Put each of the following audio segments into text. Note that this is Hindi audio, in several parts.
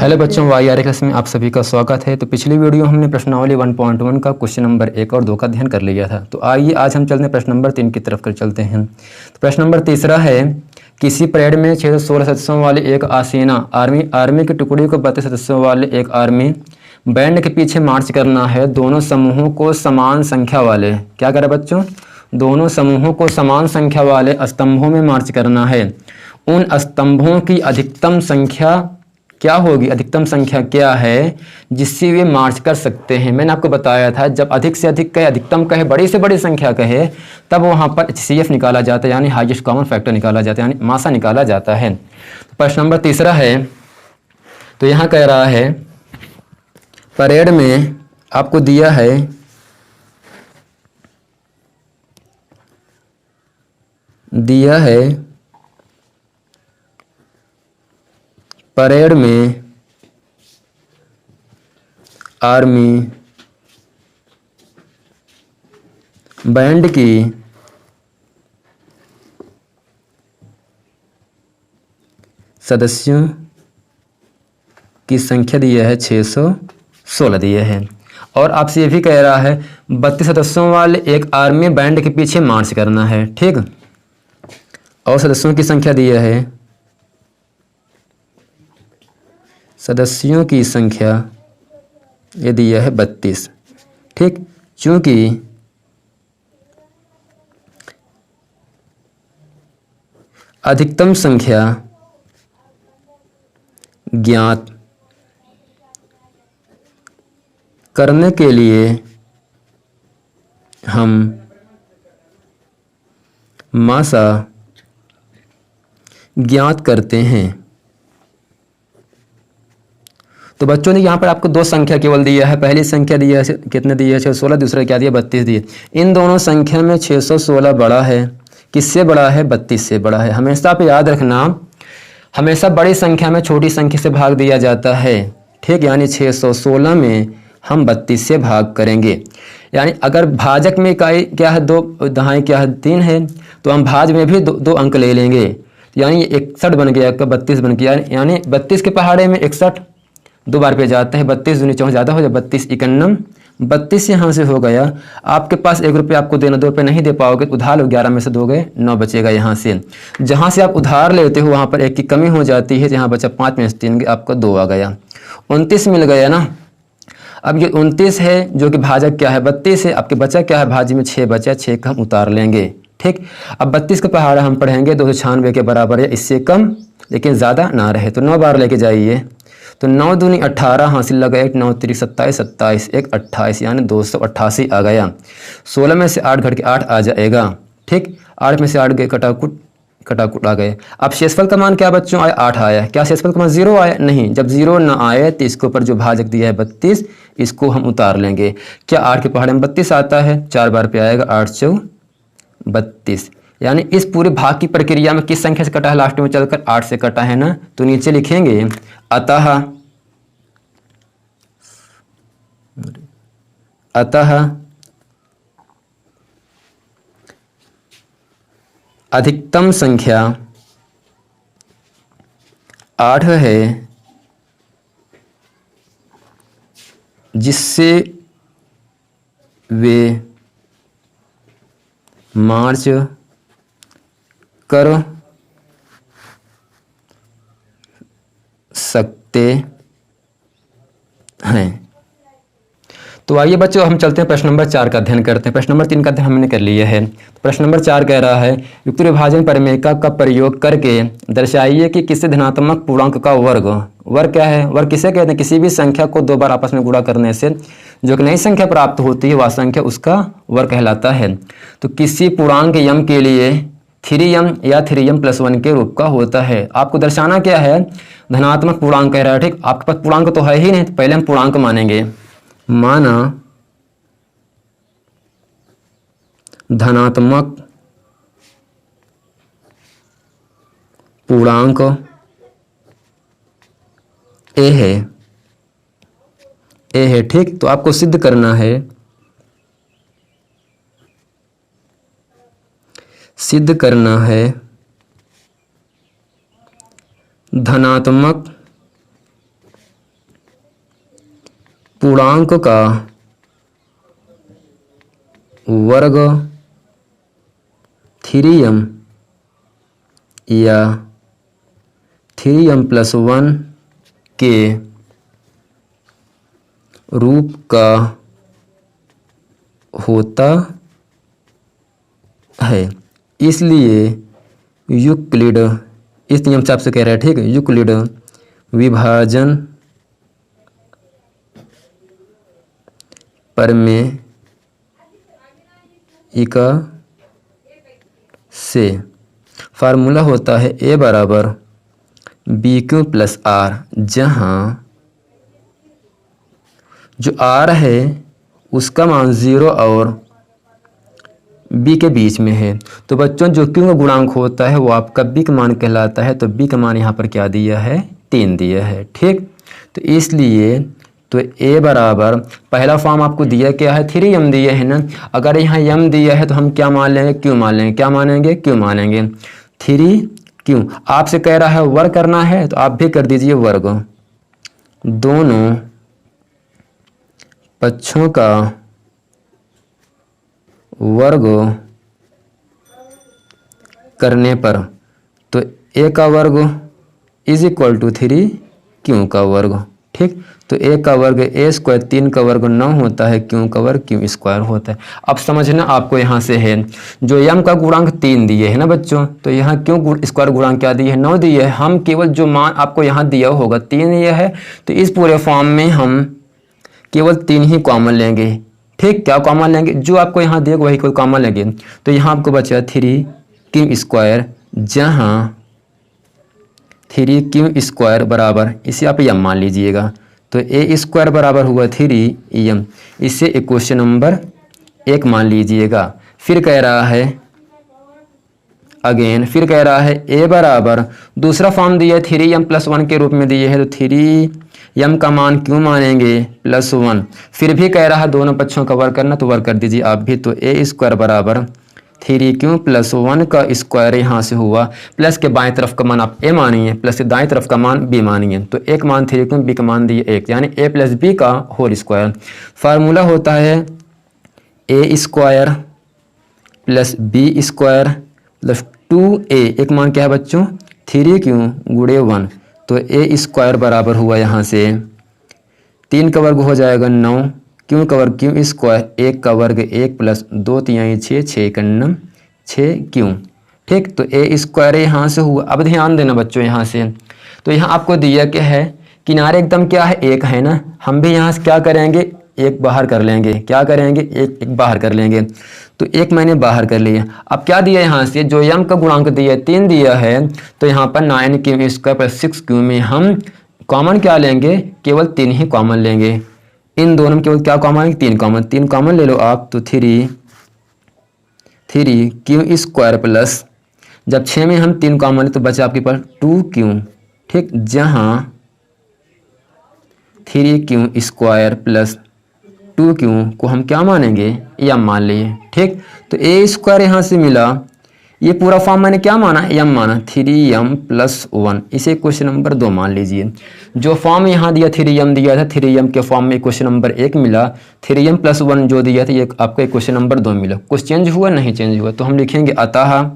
हेलो बच्चों, वाई आर क्लास में आप सभी का स्वागत है। तो पिछली वीडियो हमने प्रश्नावली 1.1 का क्वेश्चन नंबर 1 और 2 का अध्ययन कर लिया था। तो आइए आज हम चलते हैं प्रश्न नंबर 3 की तरफ कर चलते हैं। तो प्रश्न नंबर तीसरा है, किसी परेड में 616 सदस्यों वाली एक आसीना आर्मी की टुकड़ी को 32 सदस्यों वाले एक आर्मी बैंड के पीछे मार्च करना है। दोनों समूहों को समान संख्या वाले, क्या करें बच्चों, दोनों समूहों को समान संख्या वाले स्तंभों में मार्च करना है। उन स्तंभों की अधिकतम संख्या क्या होगी, अधिकतम संख्या क्या है जिससे वे मार्च कर सकते हैं। मैंने आपको बताया था जब अधिक से अधिक कहे, अधिकतम कहे, बड़ी से बड़ी संख्या कहे, तब वहाँ पर HCF निकाला जाता है, यानी हाईएस्ट कॉमन फैक्टर निकाला जाता है, यानी मासा निकाला जाता है। प्रश्न नंबर तीसरा है, तो यहाँ कह रहा है परेड में आपको दिया है परेड में आर्मी बैंड की सदस्यों की संख्या दी है 616 दिए है, और आपसे ये भी कह रहा है 32 सदस्यों वाले एक आर्मी बैंड के पीछे मार्च करना है, ठीक। और सदस्यों की संख्या दी है, सदस्यों की संख्या ये दिया है 32, ठीक। चूंकि अधिकतम संख्या ज्ञात करने के लिए हम मासा ज्ञात करते हैं। तो बच्चों ने यहाँ पर आपको दो संख्या केवल दिया है। पहली संख्या दिया है, कितने दिए है, 616, दूसरा क्या दिया, 32 दिए। इन दोनों संख्या में 616 बड़ा है, किससे बड़ा है, 32 से बड़ा है। हमेशा आप याद रखना, हमेशा बड़ी संख्या में छोटी संख्या से भाग दिया जाता है, ठीक। यानी 616 में हम 32 से भाग करेंगे। यानी अगर भाजक में इकाई क्या है, 2, दहाई क्या है, 3 है, तो हम भाज में भी दो अंक ले लेंगे, यानी 61 बन गया, 32 बन गया। यानी 32 के पहाड़े में 61 दो बार पे जाता है, 32 दूनी 4 ज़्यादा हो जाए, 32 51, 32 यहाँ से हो गया। आपके पास 1 रुपये आपको देना, 2 रुपये नहीं दे पाओगे, उधार लो, 11 में से 2 गए, 9 बचेगा। यहाँ से जहाँ से आप उधार लेते हो वहाँ पर 1 की कमी हो जाती है, जहाँ बचा 5 में से 3 गए, आपका 2 आ गया, 29 मिल गया ना। अब ये 29 है जो कि भाजक क्या है, 32 है, आपके बचा क्या है, भाजी में 6 बचा, 6 का हम उतार लेंगे, ठीक। अब 32 का पहाड़ा हम पढ़ेंगे 296 के बराबर है, इससे कम लेकिन ज़्यादा ना रहे, तो 9 बार लेके जाइए। तो 9 दूनी 18 हासिल लगा, 1 9 3 27, 27 1 28, यानी 288 आ गया। 16 में से 8 घट के 8 आ जाएगा, ठीक। 8 में से 8 गए, कटाकुट आ गए। अब शेषफल का मान क्या बच्चों आया, 8 आया। क्या शेषफल का मान 0 आया, नहीं। जब 0 ना आए तो इसके ऊपर जो भाजक दिया है 32, इसको हम उतार लेंगे। क्या 8 के पहाड़े में 32 आता है, 4 बार पे आएगा, 8 4 32। यानी इस पूरे भाग की प्रक्रिया में किस संख्या से कटा है, लास्ट में चलकर 8 से कटा है ना। तो नीचे लिखेंगे अतः अधिकतम संख्या 8 है जिससे वे मार्च कर सकते हैं। तो आइए बच्चों हम चलते हैं प्रश्न नंबर 4 का अध्ययन करते हैं। प्रश्न नंबर 3 का अध्ययन हमने कर लिया है। प्रश्न नंबर 4 कह रहा है, युक्त विभाजन प्रमेय का प्रयोग करके दर्शाइए कि किसी धनात्मक पूर्णांक का वर्ग क्या है, वर्ग किसे कहते हैं, किसी भी संख्या को 2 बार आपस में गुणा करने से जो कि नई संख्या प्राप्त होती है, वह संख्या उसका वर्ग कहलाता है। तो किसी पूर्णांक यम के लिए 3m या 3m+1 के रूप का होता है। आपको दर्शाना क्या है, धनात्मक पूर्णांक कह रहा है, ठीक। आपके पास पूर्णांक तो है ही नहीं, तो पहले हम पूर्णांक मानेंगे। माना धनात्मक पूर्णांक ए है, ठीक। तो आपको सिद्ध करना है, धनात्मक पूर्णांक का वर्ग 3m या 3m+1 के रूप का होता है। इसलिए यूक्लिड इस नियम से आपसे कह रहा है, ठीक है, यूक्लिड विभाजन प्रमेयिका से फार्मूला होता है a बराबर BQ + R, जहाँ जो R है उसका मान 0 और B के बीच में है। तो बच्चों जो Q का गुणांक होता है वो आपका B का मान कहलाता है। तो B का मान यहाँ पर क्या दिया है, 3 दिया है, ठीक। तो इसलिए तो A बराबर पहला फॉर्म आपको दिया क्या है, 3m दिया है ना। अगर यहाँ m दिया है तो हम क्या मान लेंगे, Q मान लेंगे। क्या मानेंगे, Q मानेंगे। 3Q आपसे कह रहा है वर्ग करना है तो आप भी कर दीजिए वर्ग। दोनों पक्षों का वर्ग करने पर तो a का वर्ग = 3Q का वर्ग, ठीक। तो a का वर्ग a², 3 का वर्ग 9 होता है, Q का वर्ग Q² होता है। अब समझना आपको यहाँ से है, जो m का गुणांक 3 दिए है ना बच्चों, तो यहाँ Q² गुणांक क्या दिए है, 9 दिए है। हम केवल जो मान आपको यहाँ दिया होगा 3 दिया है, तो इस पूरे फॉर्म में हम केवल 3 ही कॉमन लेंगे, ठीक। क्या कॉमन लेंगे, जो आपको यहाँ दिया वही कोई कॉमन लेंगे। तो यहाँ आपको बचा 3Q², जहाँ 3Q² बराबर, इसे आप m मान लीजिएगा। तो a² बराबर हुआ 3m, इसे इक्वेशन नंबर 1 मान लीजिएगा। फिर कह रहा है फिर कह रहा है a बराबर दूसरा फॉर्म दिया है 3m+1 के रूप में दिए है, तो 3m का मान क्यों मानेंगे, +1। फिर भी कह रहा है दोनों पक्षों का वर्ग करना, तो वर्ग कर दीजिए आप भी। तो a² बराबर 3Q + 1 का स्क्वायर यहाँ से हुआ, प्लस के बाएं तरफ का मान आप a मानिए, प्लस के दाएं तरफ का मान b मानिए। तो एक मान 3Q, b का मान दिए 1, यानी a + b का होल स्क्वायर। फार्मूला होता है a² + b² + 2a, एक मान क्या है बच्चों, 3Q × 1। तो a² बराबर हुआ यहाँ से 3 का वर्ग हो जाएगा 9, Q का वर्ग Q², 1 का वर्ग 1 + 2 × 6, 6 × 9 6Q, ठीक। तो a² यहाँ से हुआ। अब ध्यान देना बच्चों यहाँ से, तो यहाँ आपको दिया क्या है, किनारे एकदम क्या है, 1 है ना। हम भी यहाँ से क्या करेंगे, 1 बाहर कर लेंगे। क्या करेंगे, 1 बाहर कर लेंगे। तो 1 मैंने बाहर कर लिया। अब क्या दिया यहाँ से, जो m का गुणांक दिया है 3 दिया है, तो यहाँ पर 9Q² + 6Q में हम कॉमन क्या लेंगे, केवल 3 ही कॉमन लेंगे। इन दोनों में केवल क्या कॉमन है, 3 कॉमन, 3 कॉमन ले लो आप। तो 3Q² प्लस, जब 6 में हम 3 कॉमन ले तो बचा आपके पास 2Q, ठीक। जहाँ 3Q² प्लस 2Q को हम क्या मानेंगे, m मान लिए, ठीक। तो a² यहाँ से मिला, ये पूरा फॉर्म मैंने क्या माना, m माना, 3m+1, इसे क्वेश्चन नंबर 2 मान लीजिए। जो फॉर्म यहाँ दिया 3m दिया था, 3m के फॉर्म में क्वेश्चन नंबर 1 मिला, 3m+1 जो दिया था ये आपको क्वेश्चन नंबर 2 मिला। कुछ चेंज हुआ, नहीं चेंज हुआ। तो हम लिखेंगे अतः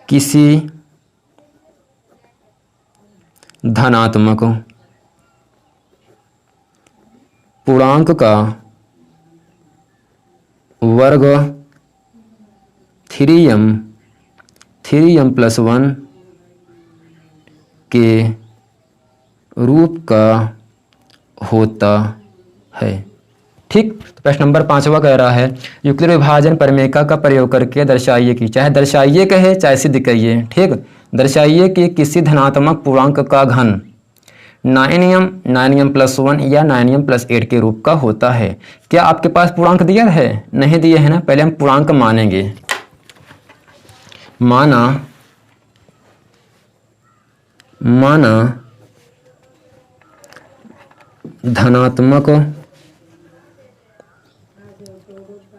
किसी धनात्मक पूर्णांक का वर्ग 3m+1 के रूप का होता है, ठीक। तो प्रश्न नंबर 5वां कह रहा है, यूक्लिड विभाजन प्रमेयिका का प्रयोग करके दर्शाइए कि, चाहे दर्शाइए कहे चाहे सिद्ध करिए, ठीक। दर्शाइए कि किसी धनात्मक पूर्णांक का घन 9m+1 या 9m+8 के रूप का होता है। क्या आपके पास पूर्णांक दिया है, नहीं दिया है ना। पहले हम पूर्णांक मानेंगे। माना धनात्मक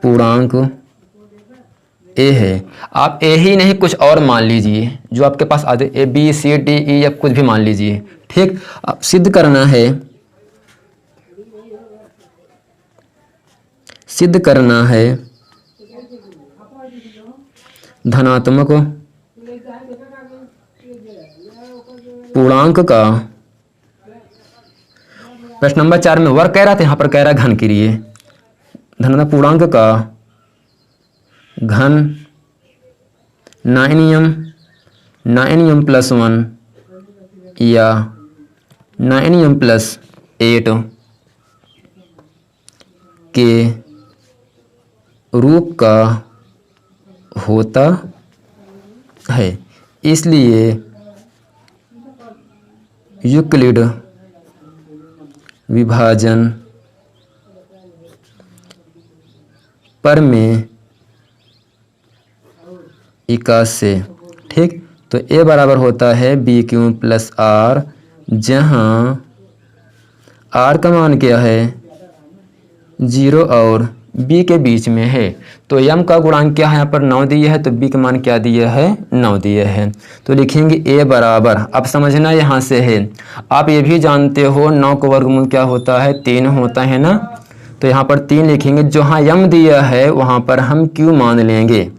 पूर्णांक a है। आप a ही नहीं कुछ और मान लीजिए जो आपके पास आते, a b c d e f कुछ भी मान लीजिए, ठीक। अब सिद्ध करना है सिद्ध करना है धनात्मक पूर्णांक का। प्रश्न नंबर 4 में वर्ग कह रहा था, यहाँ पर कह रहा है घन के लिए। धनात्मक पूर्णांक का घन 9m प्लस 1 या 9m प्लस 8 के रूप का होता है। इसलिए यूक्लिड विभाजन प्रमेय 21 से। ठीक, तो ए बराबर होता है बी क्यू प्लस आर, जहाँ आर का मान क्या है 0 और बी के बीच में है। तो यम का गुणांक क्या है, यहाँ पर 9 दिया है, तो बी का मान क्या दिया है 9 दिया है। तो लिखेंगे ए बराबर, अब समझना यहाँ से है, आप ये भी जानते हो 9 का वर्गमूल क्या होता है 3 होता है ना। तो यहाँ पर 3 लिखेंगे, जहाँ यम दिया है वहाँ पर हम क्यू मान लेंगे।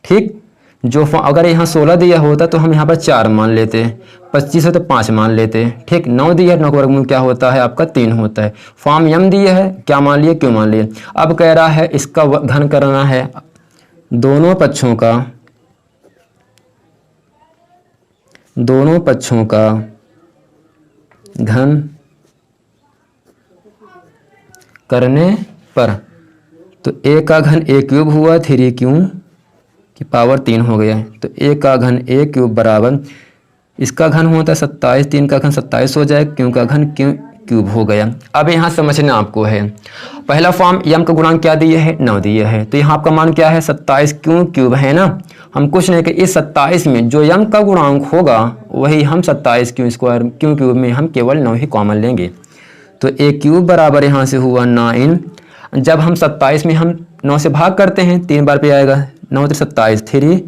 ठीक, जो अगर यहाँ 16 दिया होता तो हम यहाँ पर 4 मान लेते, 25 है तो 5 मान लेते। ठीक, 9 दिया है, 9 का वर्गमूल क्या होता है आपका 3 होता है। फॉर्म यम दिया है, क्या मान लिए क्यों मान लिए। अब कह रहा है इसका घन करना है दोनों पक्षों का घन करने पर। तो ए का घन ए क्यूब हुआ 3q की पावर 3 हो गया है। तो ए का घन ए क्यूब बराबर, इसका घन होता है 27, 3 का घन 27 हो जाए, क्यों का घन क्यूब हो गया। अब यहाँ समझना आपको है, पहला फॉर्म यम का गुणांक क्या दिया है 9 दिया है, तो यहाँ आपका मान क्या है 27 क्यूब है ना। हम कुछ नहीं कि इस 27 में जो यम का गुणांक होगा वही हम 27 क्यूब में हम केवल 9 ही कॉमन लेंगे। तो ए क्यूब बराबर यहाँ से हुआ 9। जब हम 27 में हम 9 से भाग करते हैं 3 बार पे आएगा, 9 3 27, 3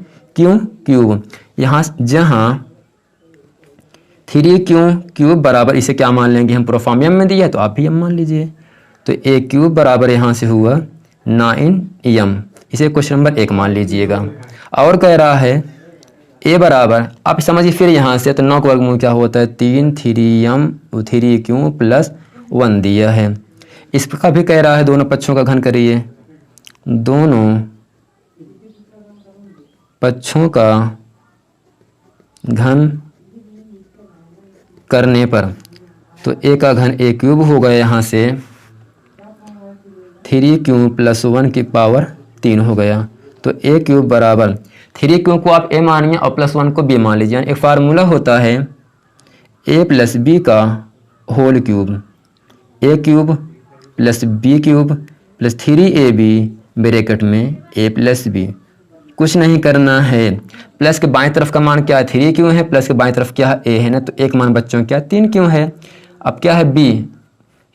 क्यूब। यहाँ जहाँ 3 क्यूब बराबर, इसे क्या मान लेंगे हम, पूरा फॉर्म यम में दिया है तो आप भी यम मान लीजिए। तो ए क्यूब बराबर यहाँ से हुआ 9m, इसे क्वेश्चन नंबर 1 मान लीजिएगा। और कह रहा है ए बराबर, आप समझिए फिर यहाँ से, तो 9 का वर्गमूल क्या होता है 3, 3m प्लस 1 दिया है। इसका भी कह रहा है दोनों पक्षों का घन करिए, दोनों पक्षों का घन करने पर। तो ए का घन ए क्यूब हो गया यहाँ से 3q प्लस 1 की पावर 3 हो गया। तो ए क्यूब बराबर 3q को आप ए मानिए और प्लस 1 को बी मान लीजिए। एक फार्मूला होता है ए प्लस बी का whole cube, A cube plus B cube plus 3ab bracket में ए प्लस बी। कुछ नहीं करना है, प्लस के बाएं तरफ का मान क्या है 3q है, प्लस के बाएं तरफ क्या है a है ना। तो एक मान बच्चों क्या 3q है। अब क्या है b,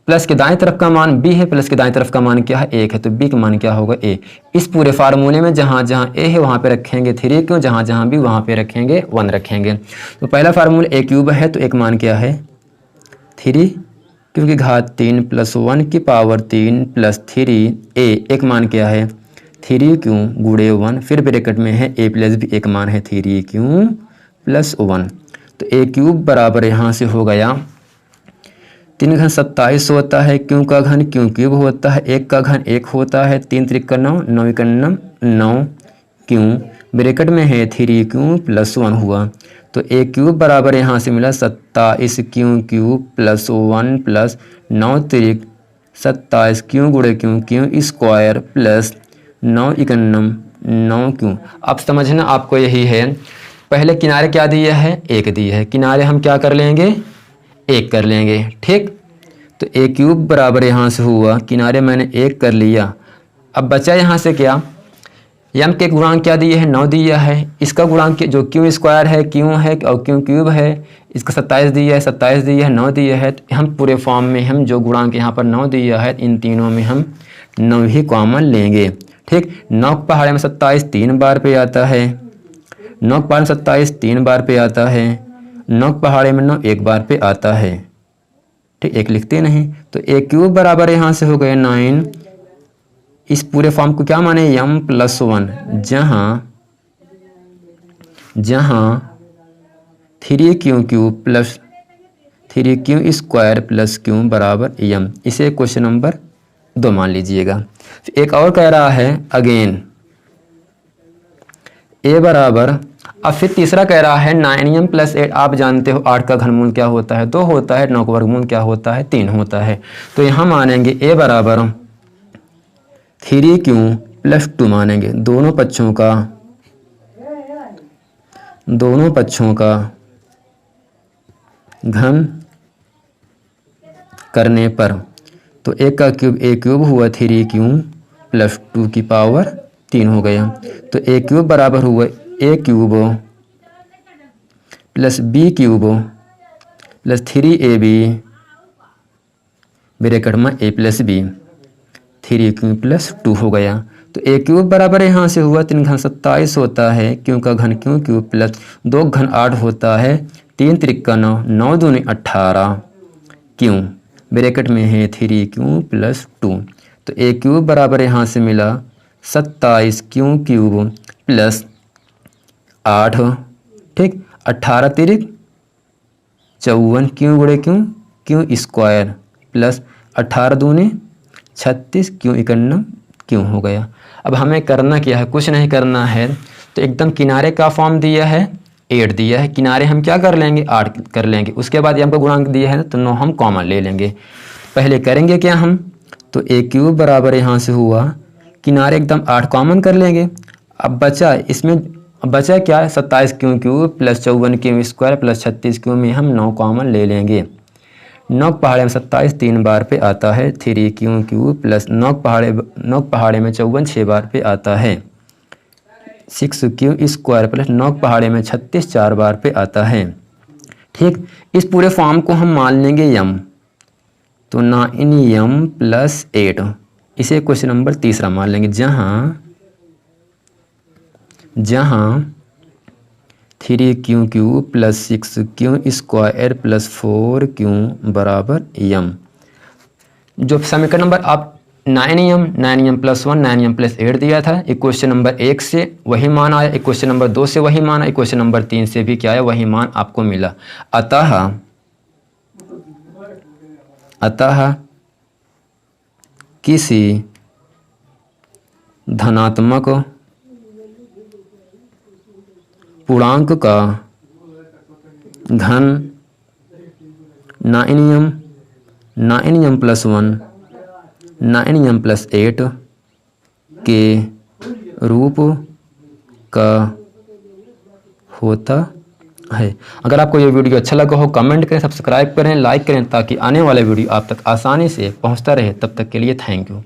प्लस के दाएं तरफ का मान b है, प्लस के दाएं तरफ का मान क्या है 1 है, तो b का मान क्या होगा a। इस पूरे फार्मूले में जहाँ जहाँ a है वहाँ पे रखेंगे 3q, जहाँ जहाँ b वहाँ पे रखेंगे 1 रखेंगे। तो पहला फार्मूला a क्यूब है, तो एक मान क्या है 3 क्योंकि घात 3 प्लस 1 की पावर 3 प्लस 3a, एक मान क्या है 3q गुणे 1, फिर ब्रैकेट में है a प्लस बी, एक मान है 3q प्लस 1। तो a क्यूब बराबर यहाँ से हो गया 3 घन 27 होता है, क्यों का घन क्यूब होता है, 1 का घन 1 होता है, 3 3 9, 9 9 क्यों ब्रैकेट में है 3q प्लस 1 हुआ। तो a क्यूब बराबर यहाँ से मिला 27 क्यूब प्लस 1 प्लस 9 3 27 क्यों गुणे क्यों स्क्वायर प्लस 9 9 क्यों। अब समझना आपको यही है, पहले किनारे क्या दिया है 1 दिया है, किनारे हम क्या कर लेंगे 1 कर लेंगे। ठीक, तो a क्यूब बराबर यहाँ से हुआ, किनारे मैंने 1 कर लिया। अब बचा यहाँ से क्या, यम के गुणांक क्या दिए है 9 दिया है, इसका गुणांक जो क्यू स्क्वायर है क्यों है और क्यों क्यूब है, इसका 27 दिया है, 27 दिया है, 9 दिया है। तो हम पूरे फॉर्म में हम जो गुणांक यहाँ पर 9 दिया है, इन तीनों में हम 9 ही कॉमन लेंगे। ठीक, 9 पहाड़े में 27 3 बार पे आता है, 9 पहाड़े में 27 3 बार पे आता है, 9 पहाड़े में 9 1 बार पे आता है। ठीक, 1 लिखते नहीं। तो a क्यूब बराबर यहाँ से हो गए 9 इस पूरे फॉर्म को क्या माने, m प्लस 1, जहाँ 3q cube plus 3q square plus q बराबर m, इसे क्वेश्चन नंबर 2 मान लीजिएगा। एक और कह रहा है अगेन a बराबर, अब फिर तीसरा कह रहा है 9m प्लस 8, आप जानते हो 8 का घनमूल क्या होता है, 2 होता है, 9 का वर्गमूल क्या होता है, 3 होता है। तो यहाँ मानेंगे a बराबर 3q प्लस 2 मानेंगे, दोनों पक्षों का घन करने पर, तो एक का क्यूब a क्यूब हुआ 3q प्लस 2 की पावर 3 हो गया। तो a क्यूब बराबर हुआ a cube plus b cube plus 3ab bracket में a plus b, 3q plus 2 हो गया। तो a क्यूब बराबर यहाँ से हुआ 3 घन 27 होता है, क्यों का घन क्यों क्यूब प्लस 2 घन 8 होता है, 3 त्रिका 9, 9 दूनी 18, क्यों ब्रैकेट में है 3q प्लस 2। तो a क्यूब बराबर यहाँ से मिला 27 क्यों क्यूब प्लस 8, ठीक, 18 तिरिक 54 क्यों गुणे क्यों स्क्वायर प्लस 18 दूनी 36 क्यों 51 क्यों हो गया। अब हमें करना क्या है, कुछ नहीं करना है, तो एकदम किनारे का फॉर्म दिया है 8 दिया है, किनारे हम क्या कर लेंगे 8 कर लेंगे, उसके बाद ये हमको गुणांक दिया है तो 9 हम कॉमन ले लेंगे। पहले करेंगे क्या हम, तो a क्यूब बराबर यहाँ से हुआ, किनारे एकदम 8 कॉमन कर लेंगे। अब बचा इसमें, बचा क्या है 27 क्यों क्यूब प्लस 54 क्यों स्क्वायर प्लस 36 क्यों में हम 9 कॉमन ले लेंगे। 9 पहाड़े में 27 3 बार पे आता है, 3 क्यों क्यूब प्लस 9 पहाड़े में 54 6 बार पे आता है, 6 क्यों स्क्वायर प्लस 9 पहाड़े में 36 4 बार पे आता है। ठीक, इस पूरे फॉर्म को हम मान लेंगे m, तो 9m प्लस 8, इसे क्वेश्चन नंबर 3 मान लेंगे, जहाँ 3q cube plus 6q square plus 4q बराबर m। जो समीकरण नंबर आप 9m प्लस 1 9m प्लस 8 दिया था, एक क्वेश्चन नंबर 1 से वही मान आया, एक क्वेश्चन नंबर 2 से वही मान आया, एक क्वेश्चन नंबर 3 से भी क्या है वही मान आपको मिला। अतः किसी धनात्मक पूर्णांक का घन 9m प्लस 1 9m प्लस 8 के रूप का होता है। अगर आपको ये वीडियो अच्छा लगा हो कमेंट करें, सब्सक्राइब करें, लाइक करें, ताकि आने वाला वीडियो आप तक आसानी से पहुंचता रहे। तब तक के लिए थैंक यू।